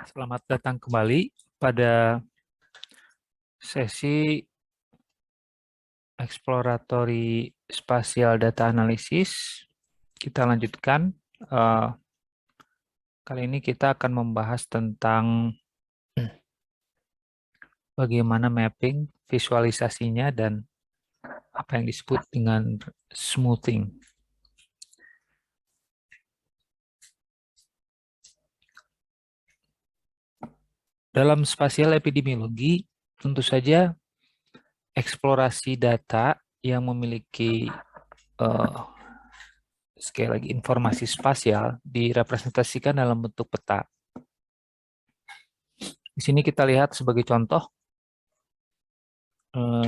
Selamat datang kembali pada sesi exploratory spatial data analysis. Kita lanjutkan. Kali ini kita akan membahas tentang bagaimana mapping, visualisasinya, dan apa yang disebut dengan smoothing. Dalam spasial epidemiologi, tentu saja eksplorasi data yang memiliki sekali lagi informasi spasial direpresentasikan dalam bentuk peta. Di sini kita lihat sebagai contoh,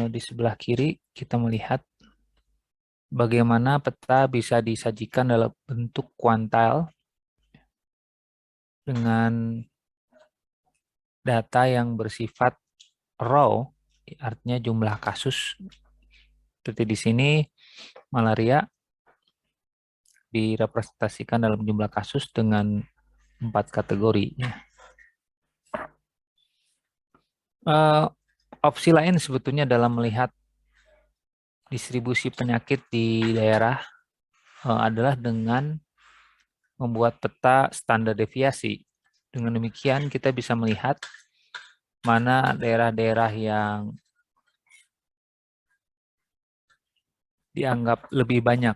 di sebelah kiri kita melihat bagaimana peta bisa disajikan dalam bentuk kuantil dengan data yang bersifat raw, artinya jumlah kasus. Seperti di sini, malaria direpresentasikan dalam jumlah kasus dengan 4 kategori. Opsi lain sebetulnya dalam melihat distribusi penyakit di daerah adalah dengan membuat peta standar deviasi. Dengan demikian kita bisa melihat mana daerah-daerah yang dianggap lebih banyak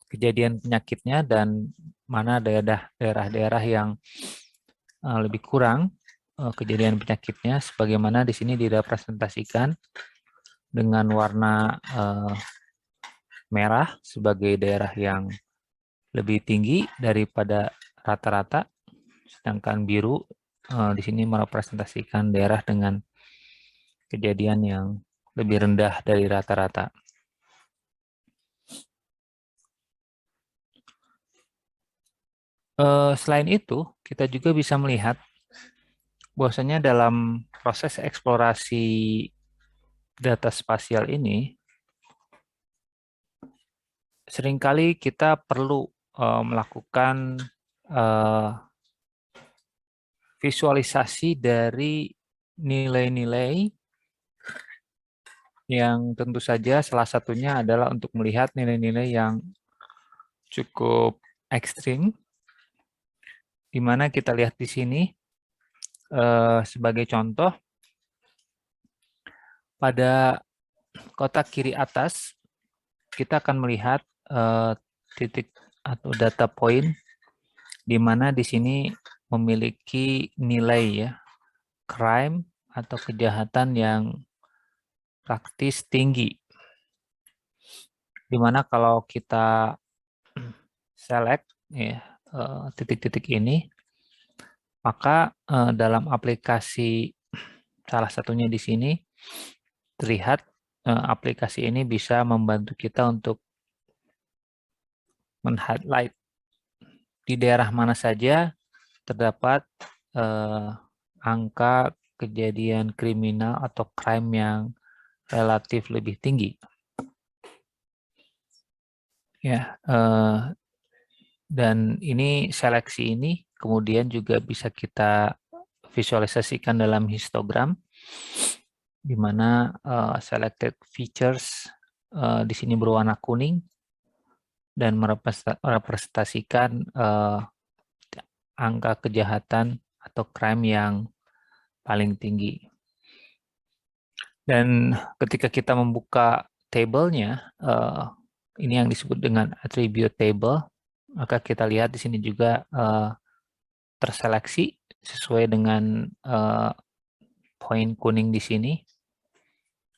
kejadian penyakitnya dan mana daerah-daerah yang lebih kurang kejadian penyakitnya, sebagaimana di sini direpresentasikan dengan warna merah sebagai daerah yang lebih tinggi daripada rata-rata, sedangkan biru di sini merepresentasikan daerah dengan kejadian yang lebih rendah dari rata-rata. Selain itu, kita juga bisa melihat bahwasanya dalam proses eksplorasi data spasial ini, seringkali kita perlu melakukan visualisasi dari nilai-nilai yang tentu saja salah satunya adalah untuk melihat nilai-nilai yang cukup ekstrim, di mana kita lihat di sini sebagai contoh pada kotak kiri atas kita akan melihat titik atau data point di mana di sini memiliki nilai ya crime atau kejahatan yang praktis tinggi. Dimana kalau kita select ya titik-titik ini, maka dalam aplikasi salah satunya di sini terlihat aplikasi ini bisa membantu kita untuk men-highlight di daerah mana saja terdapat angka kejadian kriminal atau crime yang relatif lebih tinggi. Ya, dan ini seleksi ini kemudian juga bisa kita visualisasikan dalam histogram, di mana selected features di sini berwarna kuning dan merepresentasikan angka kejahatan atau crime yang paling tinggi. Dan ketika kita membuka tabelnya, ini yang disebut dengan attribute table, maka kita lihat di sini juga terseleksi sesuai dengan poin kuning di sini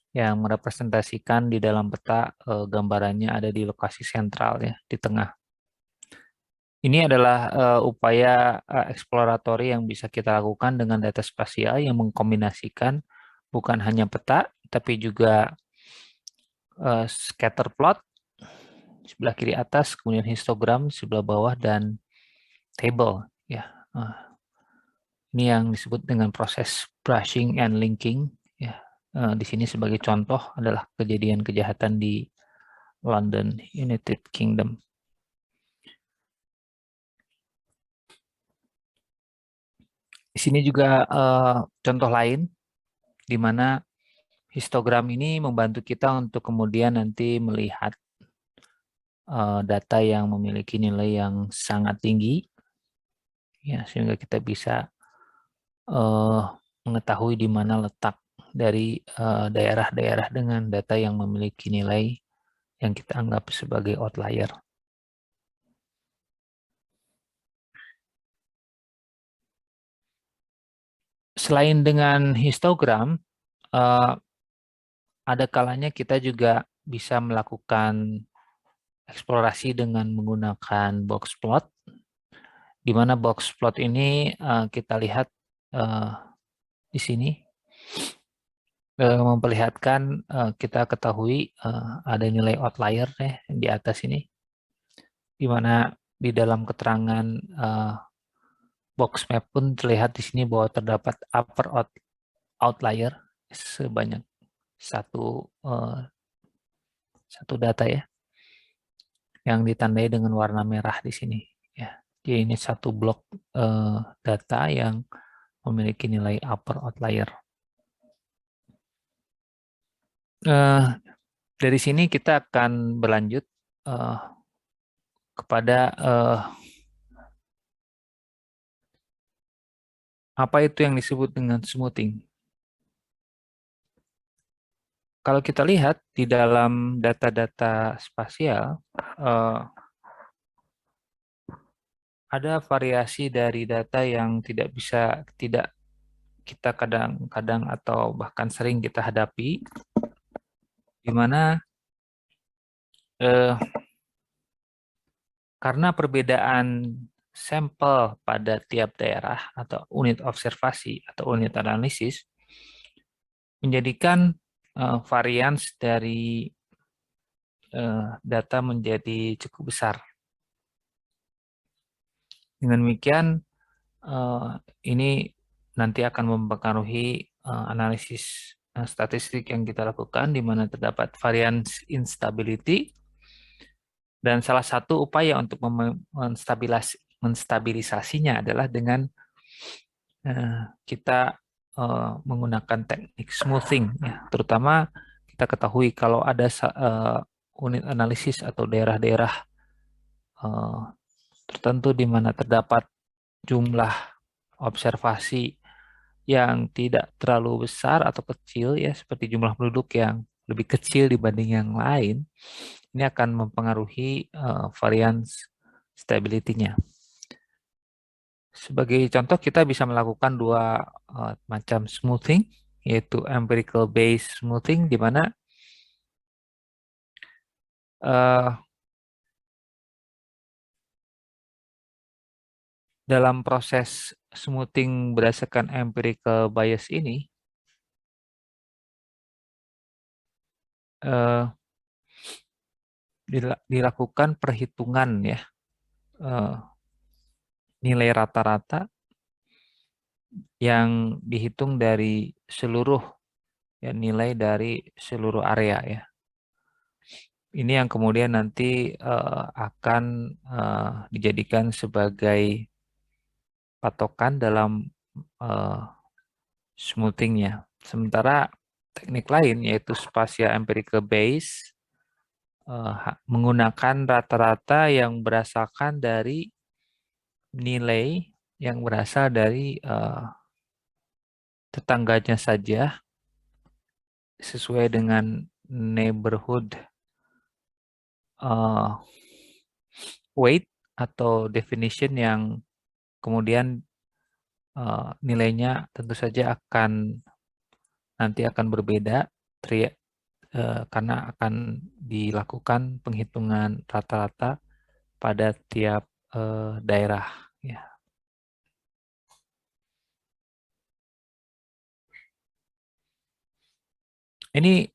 yang merepresentasikan di dalam peta gambarannya ada di lokasi sentral ya, di tengah. Ini adalah upaya eksploratory yang bisa kita lakukan dengan data spasial yang mengkombinasikan bukan hanya peta, tapi juga scatter plot sebelah kiri atas, kemudian histogram sebelah bawah, dan table. Ya, ini yang disebut dengan proses brushing and linking. Ya, di sini sebagai contoh adalah kejadian kejahatan di London, United Kingdom. Di sini juga contoh lain di mana histogram ini membantu kita untuk kemudian nanti melihat data yang memiliki nilai yang sangat tinggi, ya, sehingga kita bisa mengetahui di mana letak dari daerah-daerah dengan data yang memiliki nilai yang kita anggap sebagai outlier. Selain dengan histogram, ada kalanya kita juga bisa melakukan eksplorasi dengan menggunakan box plot, di mana box plot ini kita lihat di sini memperlihatkan kita ketahui ada nilai outlier di atas ini, di mana di dalam keterangan box map pun terlihat di sini bahwa terdapat upper outlier sebanyak satu data ya, yang ditandai dengan warna merah di sini ya. Jadi ini satu blok data yang memiliki nilai upper outlier. Dari sini kita akan berlanjut kepada apa itu yang disebut dengan smoothing. Kalau kita lihat di dalam data-data spasial, ada variasi dari data yang tidak kita kadang-kadang atau bahkan sering kita hadapi, di mana karena perbedaan sampel pada tiap daerah atau unit observasi atau unit analisis, menjadikan varians dari data menjadi cukup besar. Dengan demikian, ini nanti akan mempengaruhi analisis statistik yang kita lakukan, di mana terdapat variance instability, dan salah satu upaya untuk menstabilisasinya adalah dengan kita menggunakan teknik smoothing, ya. Terutama kita ketahui kalau ada unit analisis atau daerah-daerah tertentu di mana terdapat jumlah observasi yang tidak terlalu besar atau kecil, ya, seperti jumlah penduduk yang lebih kecil dibanding yang lain, ini akan mempengaruhi variance stability-nya. Sebagai contoh, kita bisa melakukan dua macam smoothing, yaitu empirical based smoothing, di mana dalam proses smoothing berdasarkan empirical bias ini, dilakukan perhitungan, ya, nilai rata-rata yang dihitung dari seluruh, ya, nilai dari seluruh area, ya. Ini yang kemudian nanti akan dijadikan sebagai patokan dalam smoothingnya. Sementara teknik lain yaitu spatial empirical base menggunakan rata-rata yang berdasarkan dari nilai yang berasal dari tetangganya saja, sesuai dengan neighborhood weight atau definition yang kemudian nilainya tentu saja nanti akan berbeda karena akan dilakukan penghitungan rata-rata pada tiap daerah, ya. Ini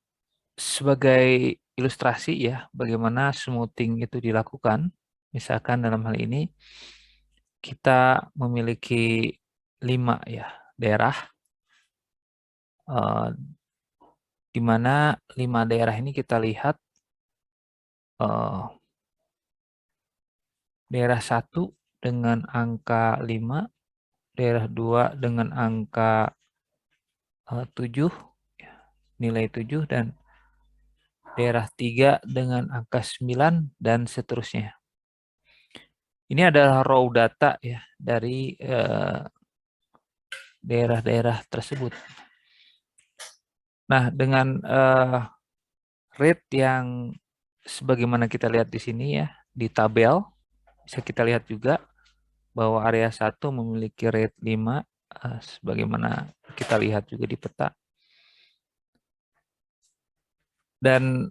sebagai ilustrasi, ya, bagaimana smoothing itu dilakukan. Misalkan dalam hal ini kita memiliki 5, ya, daerah, di mana 5 daerah ini kita lihat daerah 1 dengan angka 5 daerah 2 dengan angka 7, nilai 7, dan daerah 3 dengan angka 9, dan seterusnya. Ini adalah raw data ya dari daerah-daerah tersebut. Nah, dengan rate yang sebagaimana kita lihat di sini ya, di tabel, bisa kita lihat juga bahwa area 1 memiliki rate 5, sebagaimana kita lihat juga di peta. Dan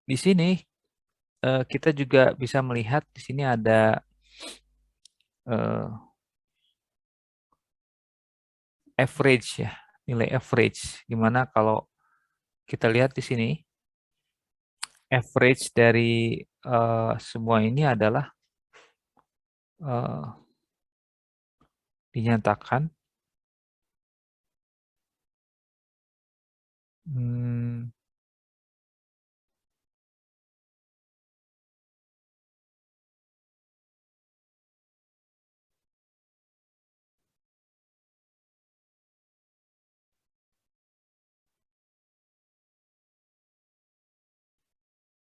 di sini kita juga bisa melihat di sini ada average ya, nilai average. Gimana kalau kita lihat di sini, average dari semua ini adalah dinyatakan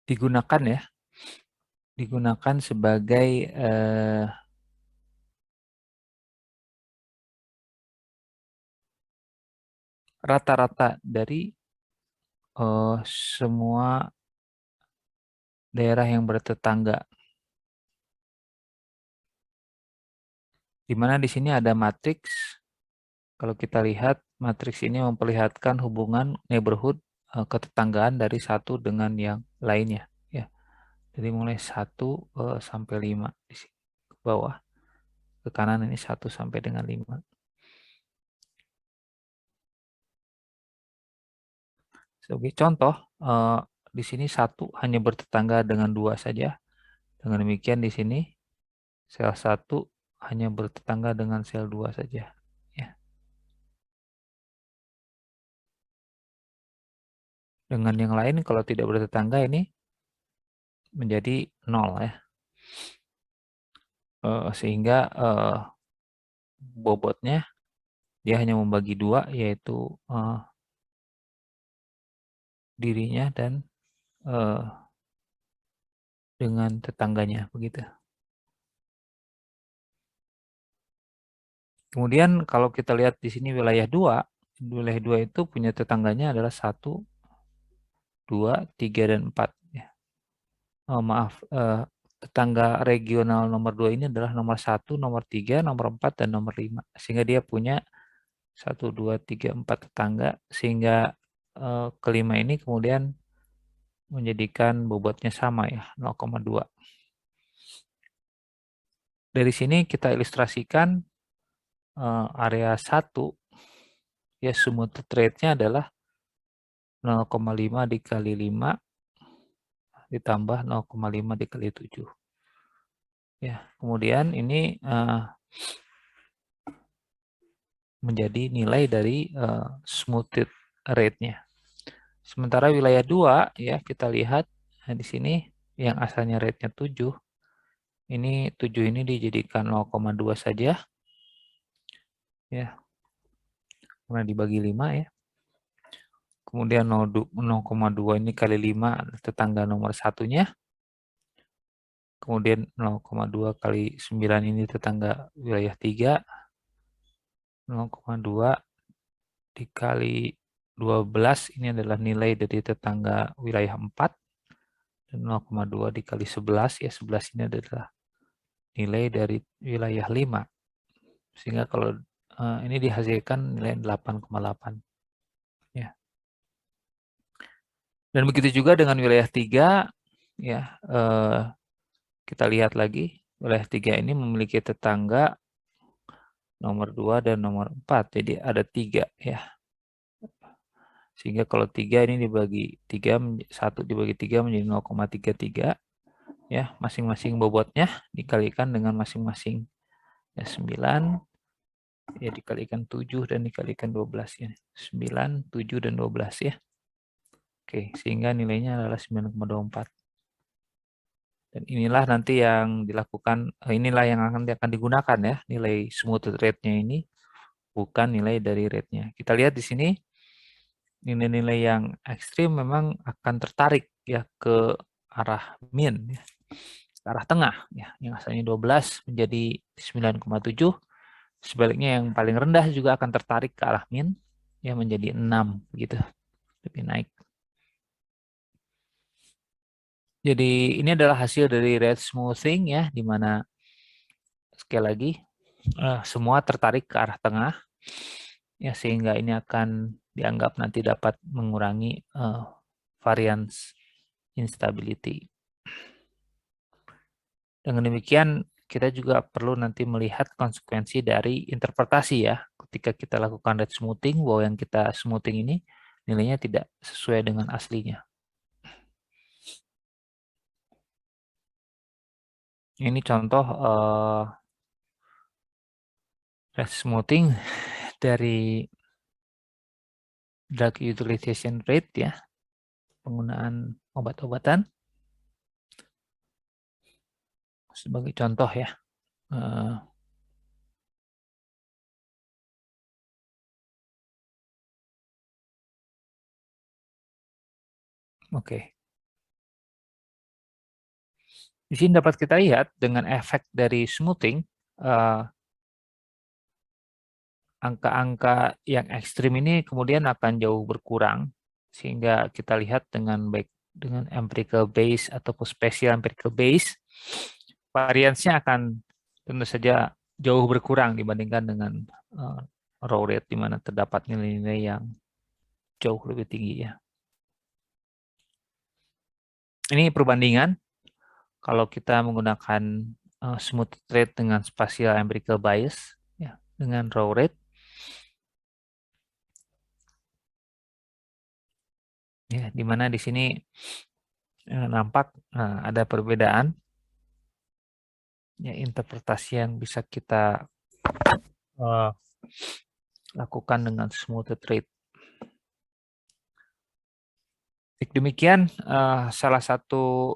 digunakan ya, digunakan sebagai rata-rata dari semua daerah yang bertetangga. Di mana di sini ada matriks. Kalau kita lihat, matriks ini memperlihatkan hubungan neighborhood ketetanggaan dari satu dengan yang lainnya. Ya. Jadi mulai 1 sampai 5 di sini ke bawah. Ke kanan ini 1 sampai dengan 5. Sebagai contoh, di sini 1 hanya bertetangga dengan 2 saja. Dengan demikian di sini sel 1 hanya bertetangga dengan sel 2 saja. Ya. Dengan yang lain kalau tidak bertetangga ini menjadi 0 ya. Sehingga bobotnya dia hanya membagi 2, yaitu dirinya dan dengan tetangganya begitu. Kemudian kalau kita lihat di sini wilayah 2 itu punya tetangganya adalah 1, 2, 3, dan 4 ya. Maaf, tetangga regional nomor 2 ini adalah nomor 1, nomor 3, nomor 4, dan nomor 5. Sehingga dia punya 1, 2, 3, 4 tetangga, sehingga kelima ini kemudian menjadikan bobotnya sama ya, 0,2. Dari sini kita ilustrasikan area 1 ya, summated rate-nya adalah 0,5 dikali 5 ditambah 0,5 dikali 7. Ya, kemudian ini menjadi nilai dari smoothed rate-nya. Sementara wilayah 2 ya, kita lihat di sini yang asalnya rate-nya 7. Ini 7 ini dijadikan 0,2 saja. Ya. Karena dibagi 5 ya. Kemudian 0,2 ini kali 5 tetangga nomor satunya. Kemudian 0,2 kali 9 ini tetangga wilayah 3. 0,2 dikali 12 ini adalah nilai dari tetangga wilayah 4. Dan 0,2 dikali 11 ya, 11 ini adalah nilai dari wilayah 5. Sehingga kalau ini dihasilkan nilai 8,8. Ya. Dan begitu juga dengan wilayah 3 ya, kita lihat lagi wilayah 3 ini memiliki tetangga nomor 2 dan nomor 4. Jadi ada 3 ya. Sehingga kalau 3 ini dibagi 3, 1 dibagi 3 menjadi 0,33 ya, masing-masing bobotnya dikalikan dengan masing-masing ya, 9 ya dikalikan 7 dan dikalikan 12 ya. 9, 7 dan 12 ya. Oke, sehingga nilainya adalah 9,24. Dan inilah nanti yang dilakukan, inilah yang akan digunakan ya, nilai smooth rate-nya ini, bukan nilai dari rate-nya. Kita lihat di sini, nilai-nilai yang ekstrim memang akan tertarik ya ke arah mean, ya, ke arah tengah, ya, yang asalnya 12 menjadi 9,7. Sebaliknya yang paling rendah juga akan tertarik ke arah mean, ya menjadi 6 gitu, lebih naik. Jadi ini adalah hasil dari rate smoothing ya, di mana sekali lagi semua tertarik ke arah tengah, ya sehingga ini akan dianggap nanti dapat mengurangi variance instability. Dengan demikian kita juga perlu nanti melihat konsekuensi dari interpretasi ya, ketika kita lakukan rate smoothing bahwa yang kita smoothing ini nilainya tidak sesuai dengan aslinya. Ini contoh rate smoothing dari drug utilization rate ya, penggunaan obat-obatan sebagai contoh ya. Oke. Di sini dapat kita lihat dengan efek dari smoothing, angka-angka yang ekstrim ini kemudian akan jauh berkurang, sehingga kita lihat dengan baik dengan empirical base ataupun special empirical base, variansnya akan tentu saja jauh berkurang dibandingkan dengan raw rate, di mana terdapat nilai-nilai yang jauh lebih tinggi ya. Ini perbandingan kalau kita menggunakan smooth rate dengan spatial empirical bias ya, dengan raw rate. Ya, di mana di sini nampak ada perbedaan ya, interpretasi yang bisa kita lakukan dengan smooth rate. Demikian salah satu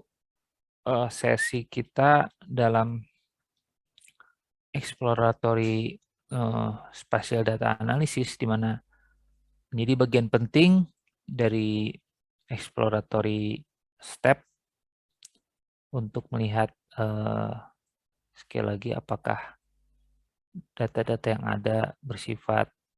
sesi kita dalam exploratory spatial data analysis, di mana menjadi bagian penting dari exploratory step untuk melihat sekali lagi apakah data-data yang ada bersifat